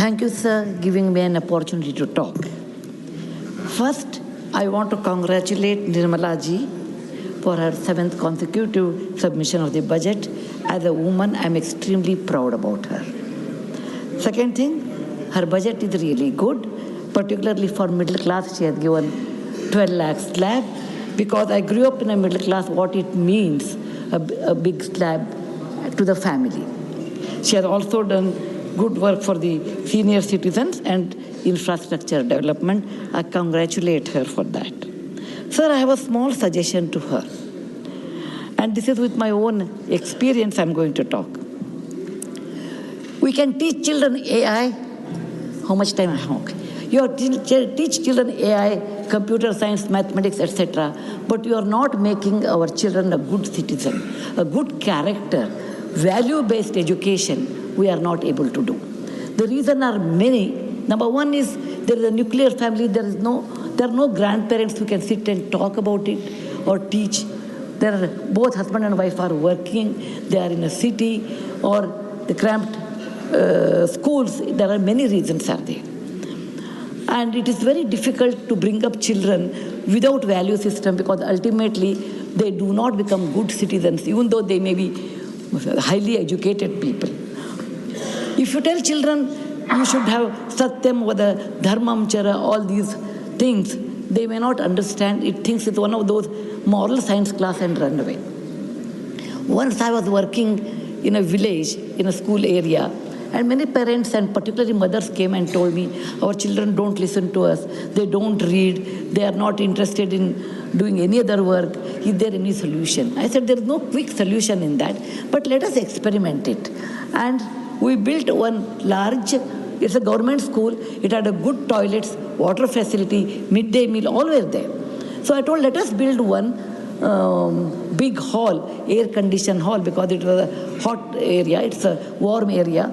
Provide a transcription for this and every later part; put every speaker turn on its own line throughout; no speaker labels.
Thank you, sir, giving me an opportunity to talk. First, I want to congratulate Nirmala ji for her 7th consecutive submission of the budget. As a woman, I'm extremely proud about her. Second thing, her budget is really good, particularly for middle class. She has given 12 lakh slab, because I grew up in a middle class, what it means, a big slab to the family. She has also done good work for the senior citizens and infrastructure development. I congratulate her for that. Sir, I have a small suggestion to her. And this is with my own experience I'm going to talk. We can teach children AI. How much time I have? Okay. You teach children AI, computer science, mathematics, etc. But you are not making our children a good citizen, a good character, value-based education. We are not able to do. The reasons are many. Number one is there is a nuclear family. There are no grandparents who can sit and talk about it or teach. Both husband and wife are working. They are in a city or the cramped schools. There are many reasons are there. And it is very difficult to bring up children without value system, because ultimately they do not become good citizens, even though they may be highly educated people. If you tell children you should have Satyam, Vada, Dharmam, Chara, all these things, they may not understand. It thinks it's one of those moral science class and run away. Once I was working in a village, in a school area, and many parents and particularly mothers came and told me, our children don't listen to us, they don't read, they are not interested in doing any other work. Is there any solution? I said, there is no quick solution in that, but let us experiment it. And we built one large, it's a government school, it had a good toilets, water facility, midday meal, all were there. So I told, let us build one big hall, air-conditioned hall, because it was a hot area, it's a warm area.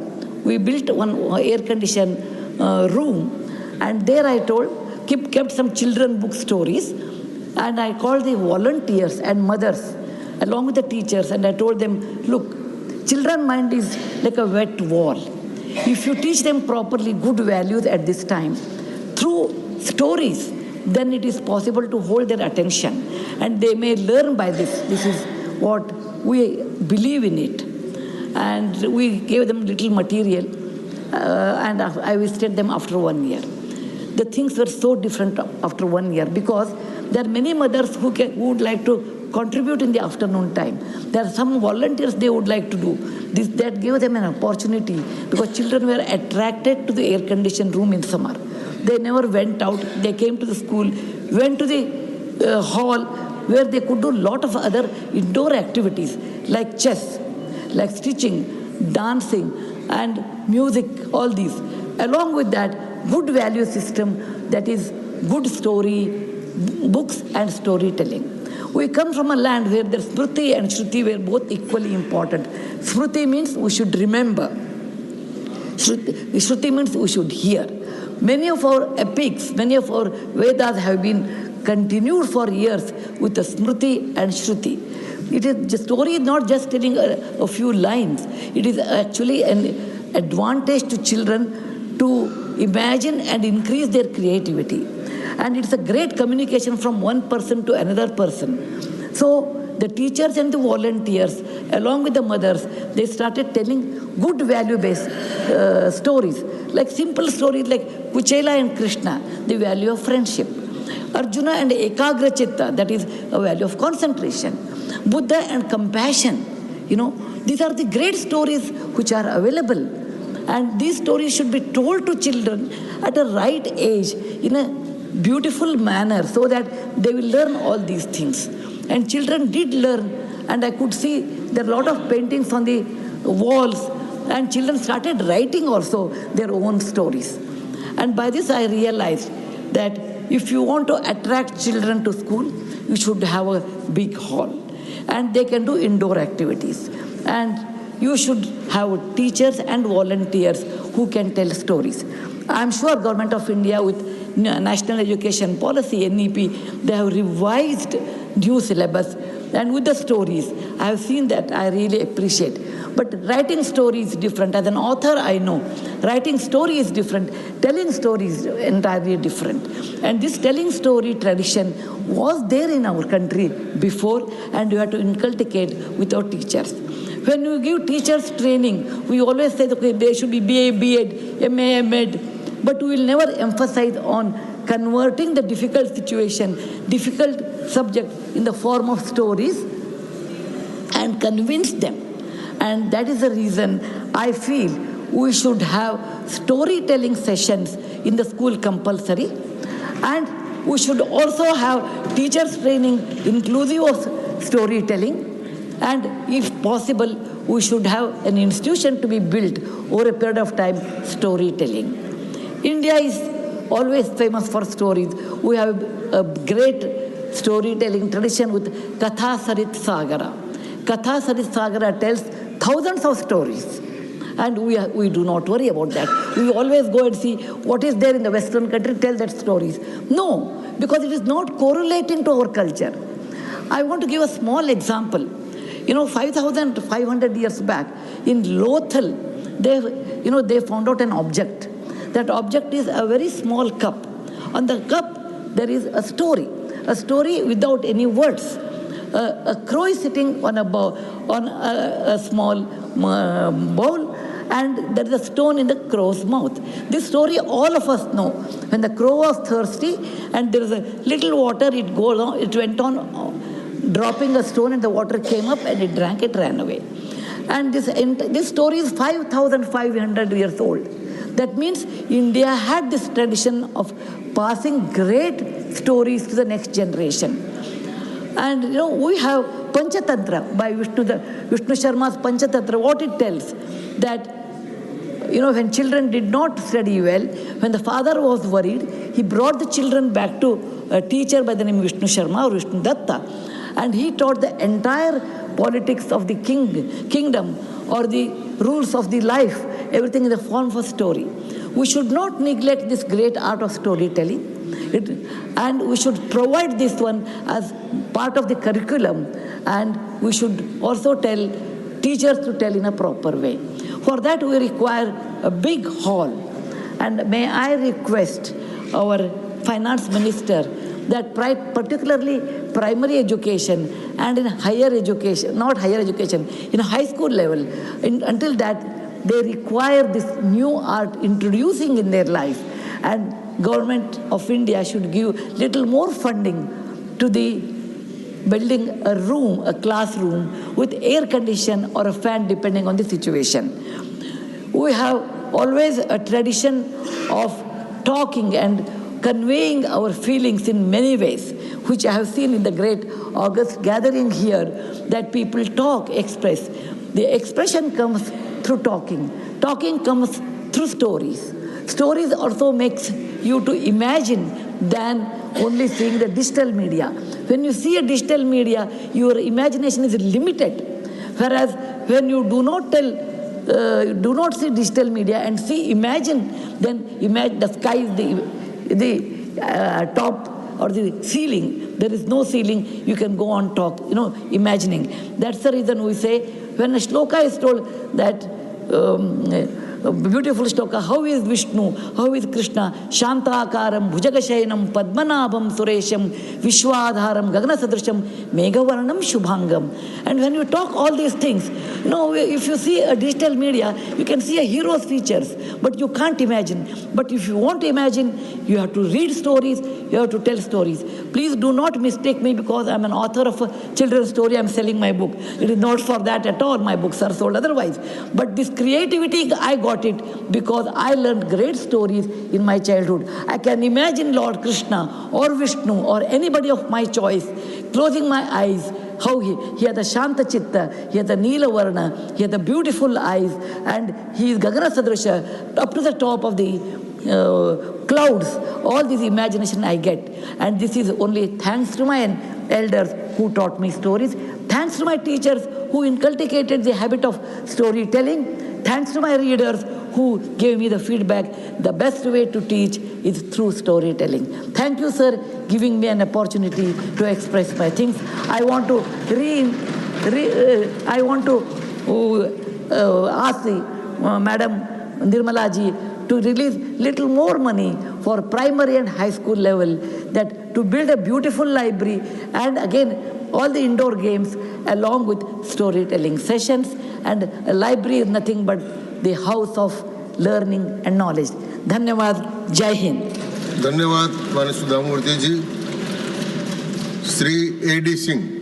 We built one air-conditioned room, and there I told, kept some children book stories, and I called the volunteers and mothers along with the teachers, and I told them, look, children's mind is like a wet wall. If you teach them properly good values at this time, through stories, then it is possible to hold their attention, and they may learn by this. This is what we believe in it. And we gave them little material, and I visited them after 1 year. The things were so different after 1 year, because there are many mothers who would like to contribute in the afternoon time. There are some volunteers they would like to do. That gave them an opportunity, because children were attracted to the air-conditioned room in summer. They never went out. They came to the school, went to the hall, where they could do a lot of other indoor activities like chess, like stitching, dancing, and music, all these. Along with that, good value system, that is good story, books and storytelling. We come from a land where the Smriti and Shruti were both equally important. Smriti means we should remember. Shruti means we should hear. Many of our epics, many of our Vedas have been continued for years with the Smriti and Shruti. The story is not just telling a few lines. It is actually an advantage to children to imagine and increase their creativity. And it's a great communication from one person to another person. So the teachers and the volunteers, along with the mothers, they started telling good value-based stories. Like simple stories like Kuchela and Krishna, the value of friendship. Arjuna and Ekagra Chitta, that is a value of concentration. Buddha and compassion. These are the great stories which are available. And these stories should be told to children at a right age in a beautiful manner, so that they will learn all these things. And children did learn, and I could see there are a lot of paintings on the walls, and children started writing also their own stories. And by this I realized that if you want to attract children to school, you should have a big hall, and they can do indoor activities. And you should have teachers and volunteers who can tell stories. I'm sure Government of India with National Education Policy, NEP, they have revised new syllabus, and with the stories, I have seen that, I really appreciate. But writing stories is different. As an author, I know Writing story is different. Telling story is entirely different. And this telling story tradition was there in our country before, and you have to inculcate with our teachers. When we give teachers training, we always say, okay, they should be BA, B.Ed, MA, M.Ed, but we will never emphasize on converting the difficult situation, difficult subject in the form of stories and convince them. And that is the reason I feel we should have storytelling sessions in the school compulsory, and we should also have teachers training inclusive of storytelling. And if possible, we should have an institution to be built over a period of time, storytelling. India is always famous for stories. We have a great storytelling tradition with Katha Sarit Sagara. Katha Sarit Sagara tells thousands of stories. And we do not worry about that. We always go and see what is there in the Western country, tell that stories. No, because it is not correlating to our culture. I want to give a small example. 5,500 years back in Lothal, they found out an object. That object is a very small cup. On the cup, there is a story without any words. A crow is sitting on a small bowl, and there is a stone in the crow's mouth. This story all of us know. When the crow was thirsty and there is a little water, it went on dropping a stone, and the water came up and it drank, it ran away. And this story is 5,500 years old. That means India had this tradition of passing great stories to the next generation. And we have Panchatantra by Vishnu Sharma's Panchatantra. What it tells, that when children did not study well, when the father was worried, he brought the children back to a teacher by the name Vishnu Sharma or Vishnu Datta, and he taught the entire politics of the kingdom or the rules of the life, everything in the form of a story. We should not neglect this great art of storytelling, and we should provide this one as part of the curriculum, and we should also tell teachers to tell in a proper way. For that we require a big hall, and may I request our finance minister that particularly primary education and in higher education, not higher education, in high school level, until that they require this new art introducing in their life, and government of India should give little more funding to the building a room, a classroom with air condition or a fan depending on the situation. We have always a tradition of talking and conveying our feelings in many ways, which I have seen in the great August gathering here, that people talk, express. The expression comes through talking. Talking comes through stories. Stories also makes you to imagine than only seeing the digital media. When you see a digital media, your imagination is limited. Whereas when you do not see digital media and imagine, then imagine the sky is the top or the ceiling. There is no ceiling, you can go on imagining. That's the reason we say, when a shloka is told that, a beautiful shloka, how is Vishnu, how is Krishna, Shantakaram, Bhujagashayanam, Padmanabham, Suresham, Vishwadharam, Gaganasadrasham, Megavaranam, Shubhangam. And when you talk all these things, if you see a digital media, you can see a hero's features, but you can't imagine. But if you want to imagine, you have to read stories, you have to tell stories. Please do not mistake me because I'm an author of a children's story, I'm selling my book. It is not for that at all, my books are sold otherwise. But this creativity, I got it because I learned great stories in my childhood. I can imagine Lord Krishna or Vishnu or anybody of my choice, closing my eyes, how he had the Shanta Chitta, he had the Neela Varna, he had the beautiful eyes, and he is Gagana Sadrisha, up to the top of the clouds. All this imagination I get. And this is only thanks to my elders who taught me stories, thanks to my teachers who inculcated the habit of storytelling, thanks to my readers who gave me the feedback. The best way to teach is through storytelling. Thank you, sir, giving me an opportunity to express my things. I want to ask the Madam Nirmala ji to release little more money for primary and high school level, that to build a beautiful library and again all the indoor games along with storytelling sessions. And a library is nothing but the house of learning and knowledge. Dhanyavad. Jai Hind.
धन्यवाद माननीय सुधा मूर्ति जी. Shri A.D. Singh.